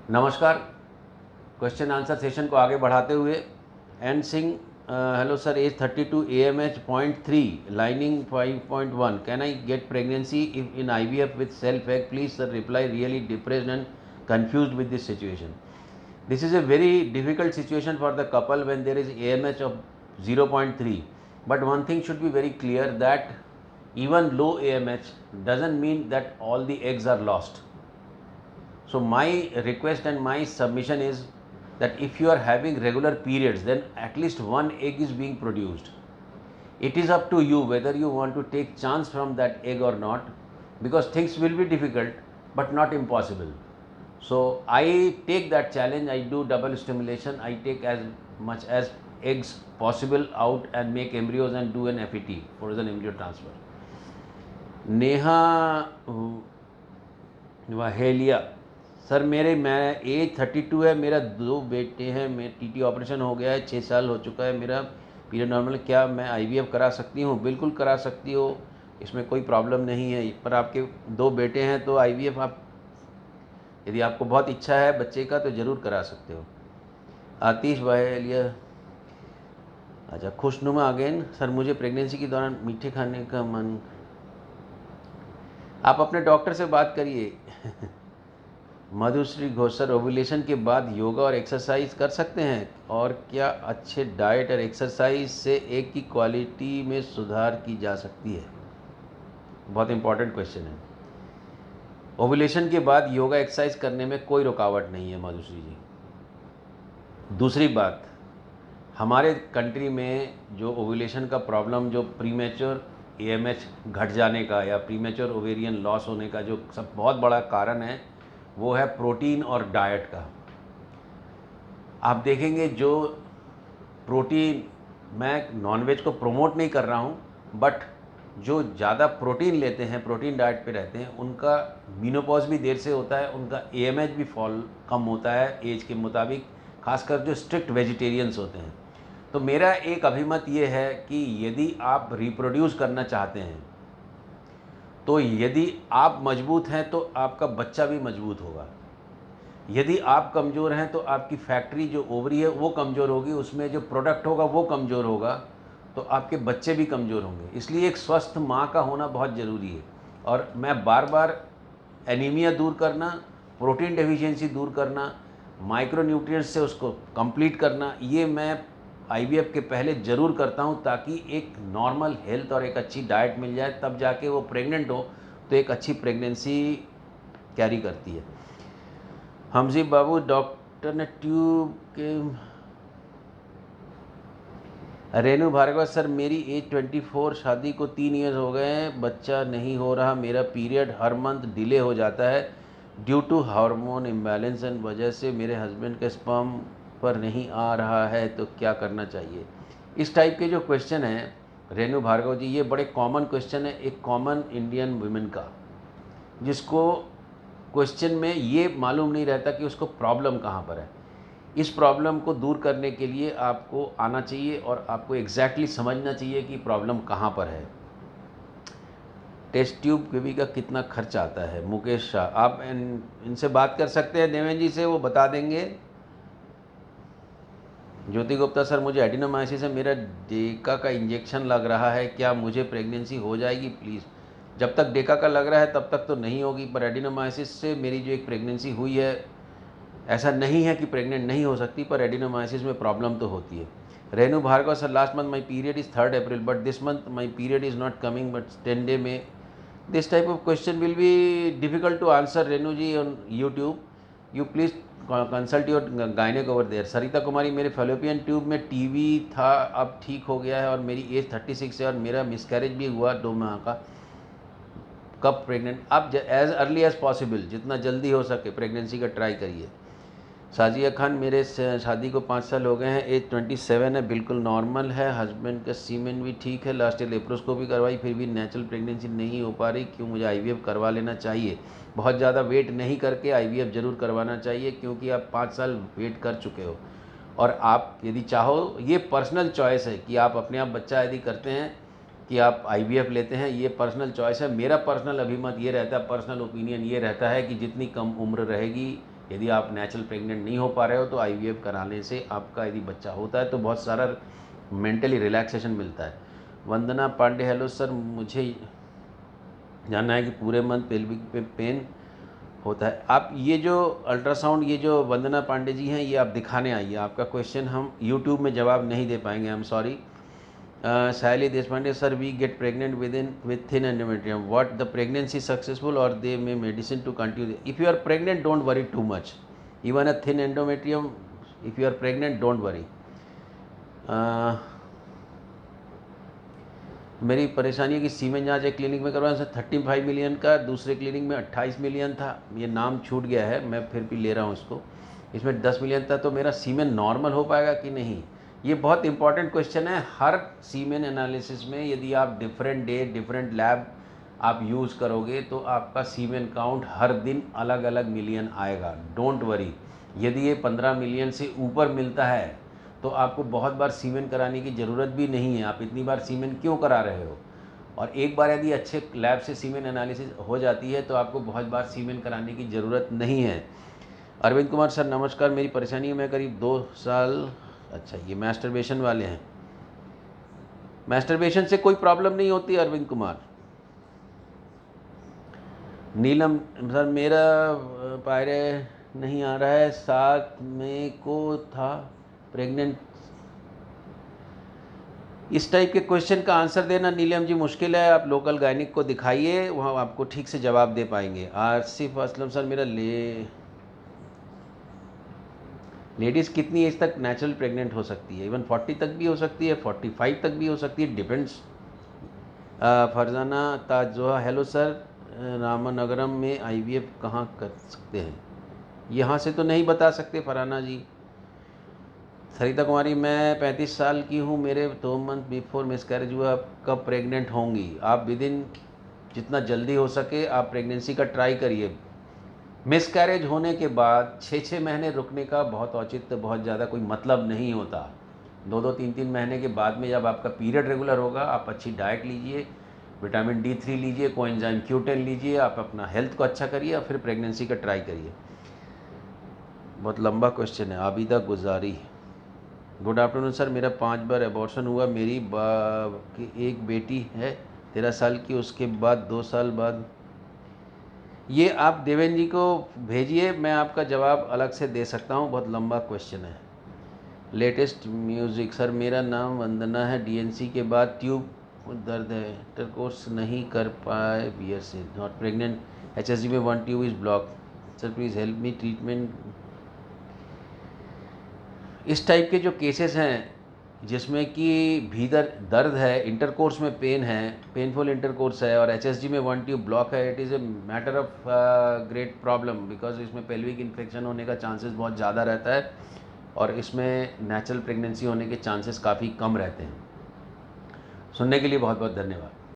नमस्कार। Question answer session को आगे बढ़ाते हुए N Singh, hello sir, age 32, AMH 0.3, lining 5.1, can I get pregnancy if in IVF with self egg? Please sir reply, really depressed and confused with this situation. This is a very difficult situation for the couple when there is AMH of 0.3. But one thing should be very clear, that even low AMH doesn't mean that all the eggs are lost. So my request and my submission is that if you are having regular periods, then at least one egg is being produced. It is up to you whether you want to take chance from that egg or not, because things will be difficult but not impossible. So I take that challenge. I do double stimulation. I take as much as eggs possible out and make embryos and do an FET, frozen embryo transfer. Neha Vahelia, sir मैं age 32 है, मेरा 2 बेटे हैं, मैं TT operation हो गया है, 6 साल हो चुका है, मेरा पीरियड नॉर्मल है, क्या मैं IVF करा सकती हूँ? बिल्कुल करा सकती हो, इसमें कोई प्रॉब्लम नहीं है। पर आपके 2 बेटे हैं तो IVF आप, यदि आपको बहुत इच्छा है बच्चे का, तो ज़रूर करा सकते हो। आतिश वाहेलिया, अच्छा, खुशनुमा अगेन, सर मुझे प्रेगनेंसी के दौरान मीठे खाने का मन। आप अपने डॉक्टर से बात करिए। मधुश्री घोष, सर ओव्यूलेशन के बाद योगा और एक्सरसाइज कर सकते हैं, और क्या अच्छे डाइट और एक्सरसाइज से एग की क्वालिटी में सुधार की जा सकती है? बहुत इंपॉर्टेंट क्वेश्चन है। ओव्यूलेशन के बाद योगा एक्सरसाइज करने में कोई रुकावट नहीं है मधुश्री जी। दूसरी बात, हमारे कंट्री में जो ओव्यूलेशन का प्रॉब्लम, जो प्रीमेच्योर AMH घट जाने का या प्रीमेच्योर ओवेरियन लॉस होने का जो सब बहुत बड़ा कारण है, वो है प्रोटीन और डाइट का। आप देखेंगे जो प्रोटीन, मैं नॉनवेज को प्रमोट नहीं कर रहा हूँ, बट जो ज़्यादा प्रोटीन लेते हैं, प्रोटीन डाइट पे रहते हैं, उनका मीनोपॉज भी देर से होता है, उनका AMH भी कम होता है एज के मुताबिक, खासकर जो स्ट्रिक्ट वेजिटेरियंस होते हैं। तो मेरा एक अभिमत ये है कि यदि आप रिप्रोड्यूस करना चाहते हैं, तो यदि आप मजबूत हैं तो आपका बच्चा भी मजबूत होगा। यदि आप कमज़ोर हैं तो आपकी फैक्ट्री जो ओवरी है वो कमज़ोर होगी, उसमें जो प्रोडक्ट होगा वो कमज़ोर होगा, तो आपके बच्चे भी कमज़ोर होंगे। इसलिए एक स्वस्थ माँ का होना बहुत ज़रूरी है। और मैं बार बार एनीमिया दूर करना, प्रोटीन डेफिशिएंसी दूर करना, माइक्रोन्यूट्रिएंट्स से उसको कंप्लीट करना, ये मैं IVF के पहले ज़रूर करता हूँ, ताकि एक नॉर्मल हेल्थ और एक अच्छी डाइट मिल जाए, तब जाके वो प्रेग्नेंट हो तो एक अच्छी प्रेगनेंसी कैरी करती है। हमजी बाबू, डॉक्टर ने ट्यूब के। रेनू भार्गव, सर मेरी एज 24, शादी को 3 ईयर्स हो गए हैं, बच्चा नहीं हो रहा, मेरा पीरियड हर मंथ डिले हो जाता है due to hormone imbalance, and वजह से मेरे हस्बैंड के स्पर्म पर नहीं आ रहा है, तो क्या करना चाहिए? इस टाइप के जो क्वेश्चन हैं रेनू भार्गव जी, ये बड़े कॉमन क्वेश्चन है एक कॉमन इंडियन वुमेन का, जिसको क्वेश्चन में ये मालूम नहीं रहता कि उसको प्रॉब्लम कहाँ पर है। इस प्रॉब्लम को दूर करने के लिए आपको आना चाहिए और आपको एग्जैक्टली समझना चाहिए कि प्रॉब्लम कहाँ पर है। टेस्ट ट्यूब बेबी का कितना खर्च आता है? मुकेश शाह, आप इनसे बात कर सकते हैं, देवेंद्र जी से, वो बता देंगे। ज्योति गुप्ता, सर मुझे एडिनोमाइसिस है, मेरा डेका का इंजेक्शन लग रहा है, क्या मुझे प्रेगनेंसी हो जाएगी? प्लीज़, जब तक डेका का लग रहा है तब तक तो नहीं होगी, पर एडिनोमाइसिस से मेरी जो एक प्रेगनेंसी हुई है, ऐसा नहीं है कि प्रेग्नेंट नहीं हो सकती, पर एडिनोमाइसिस में प्रॉब्लम तो होती है। Renu Bhargav, sir last month my period is 3rd April, but this month my period is not coming, but 10 day में। This type of question will be difficult to answer Renu ji on YouTube, you please consult your gynaec over there. Sarita Kumari, मेरे fallopian tube में TB था, अब ठीक हो गया है, और मेरी एज 36 है, और मेरा मिसकैरेज भी हुआ 2 माह का, कब प्रेग्नेंट? आप एज अर्ली एज पॉसिबल, जितना जल्दी हो सके प्रेगनेंसी का ट्राई करिए। साजिया खान, मेरे शादी को 5 साल हो गए हैं, एज 27 है, बिल्कुल नॉर्मल है, हस्बैंड का सीमेन भी ठीक है, लास्ट ईयर लेप्रोस्कोपी करवाई, फिर भी नेचुरल प्रेगनेंसी नहीं हो पा रही, क्यों मुझे IVF करवा लेना चाहिए? बहुत ज़्यादा वेट नहीं करके IVF ज़रूर करवाना चाहिए, क्योंकि आप 5 साल वेट कर चुके हो, और आप यदि चाहो, ये पर्सनल चॉइस है कि आप अपने आप बच्चा यदि करते हैं कि आप IVF लेते हैं, ये पर्सनल चॉइस है। मेरा पर्सनल अभिमत ये रहता है, पर्सनल ओपिनियन ये रहता है कि जितनी कम उम्र रहेगी यदि आप नेचुरल प्रेग्नेंट नहीं हो पा रहे हो तो IVF कराने से आपका यदि बच्चा होता है तो बहुत सारा मेंटली रिलैक्सेशन मिलता है। वंदना पांडे, हेलो सर, मुझे जानना है कि पूरे मंथ पेल्विक पे पेन होता है। आप ये जो अल्ट्रासाउंड, ये जो वंदना पांडे जी हैं, ये आप दिखाने आइए। आपका क्वेश्चन हम यूट्यूब में जवाब नहीं दे पाएंगे, I am sorry. Sayali Deshpande, sir we get pregnant with thin endometrium, what the pregnancy successful और they may medicine to continue? If you are pregnant don't worry too much, even a thin endometrium, if you are pregnant don't worry. मेरी परेशानी है कि सीमेन जाँच एक clinic में करवाया, 35 million का, दूसरे क्लिनिक में 28 मिलियन था। ये नाम छूट गया है, मैं फिर भी ले रहा हूँ इसको। इसमें 10 मिलियन था, तो मेरा सीमेन नॉर्मल हो पाएगा कि नहीं? ये बहुत इंपॉर्टेंट क्वेश्चन है। हर सीमेन एनालिसिस में यदि आप डिफरेंट डे डिफरेंट लैब आप यूज़ करोगे तो आपका सीमेन काउंट हर दिन अलग अलग मिलियन आएगा। डोंट वरी, यदि ये 15 मिलियन से ऊपर मिलता है तो आपको बहुत बार सीमेन कराने की ज़रूरत भी नहीं है। आप इतनी बार सीमेन क्यों करा रहे हो? और एक बार यदि अच्छे लैब से सीमेन एनालिसिस हो जाती है तो आपको बहुत बार सीमेन कराने की ज़रूरत नहीं है। अरविंद कुमार, सर नमस्कार, मेरी परेशानी है, मैं करीब 2 साल, अच्छा ये मैस्टरबेशन वाले हैं। मैस्टरबेशन से कोई प्रॉब्लम नहीं होती अरविंद कुमार। नीलम, सर मेरा पायरे नहीं आ रहा है, 7 मई को था प्रेग्नेंट। इस टाइप के क्वेश्चन का आंसर देना नीलम जी मुश्किल है। आप लोकल गायनिक को दिखाइए, वहाँ आपको ठीक से जवाब दे पाएंगे। आसिफ असलम, सर मेरा लेडीज़ कितनी एज तक नेचुरल प्रेग्नेंट हो सकती है? इवन 40 तक भी हो सकती है, 45 तक भी हो सकती है, depends. Farzana Tajoha, hello sir, Ramanagaram में IVF कहाँ कर सकते हैं? यहाँ से तो नहीं बता सकते फरहाना जी। सरिता कुमारी, मैं 35 साल की हूँ, मेरे 2 मंथ बिफोर मिसकैरेज हुआ, कब प्रेग्नेंट होंगी? आप विदिन जितना जल्दी हो सके आप प्रेगनेंसी का ट्राई करिए। मिसकैरेज होने के बाद 6-6 महीने रुकने का बहुत औचित्य, बहुत ज़्यादा कोई मतलब नहीं होता। 2-2, 3-3 महीने के बाद में जब आपका पीरियड रेगुलर होगा, आप अच्छी डाइट लीजिए, विटामिन D3 लीजिए, कोएंजाइम Q10 लीजिए, आप अपना हेल्थ को अच्छा करिए और फिर प्रेगनेंसी का ट्राई करिए। बहुत लंबा क्वेश्चन है। आबिदा गुजारी, गुड आफ्टरनून सर, मेरा 5 बार एबॉर्शन हुआ, मेरी की एक बेटी है 13 साल की, उसके बाद 2 साल बाद। ये आप देवेंद्र जी को भेजिए, मैं आपका जवाब अलग से दे सकता हूँ, बहुत लंबा क्वेश्चन है। लेटेस्ट म्यूज़िक, सर मेरा नाम वंदना है, DNC के बाद ट्यूब दर्द है, इंटरकोर्स नहीं कर पाए बियर से, नॉट प्रेग्नेंट, HSG में 1 tube is block, sir please help me treatment. इस टाइप के जो केसेस हैं जिसमें कि भीतर दर्द है, इंटरकोर्स में पेन है, पेनफुल इंटरकोर्स है और HSG में 1 ट्यूब ब्लॉक है, it is a matter of great problem, because इसमें पेल्विक इन्फेक्शन होने का चांसेस बहुत ज़्यादा रहता है और इसमें नेचुरल प्रेगनेंसी होने के चांसेस काफ़ी कम रहते हैं। सुनने के लिए बहुत बहुत धन्यवाद।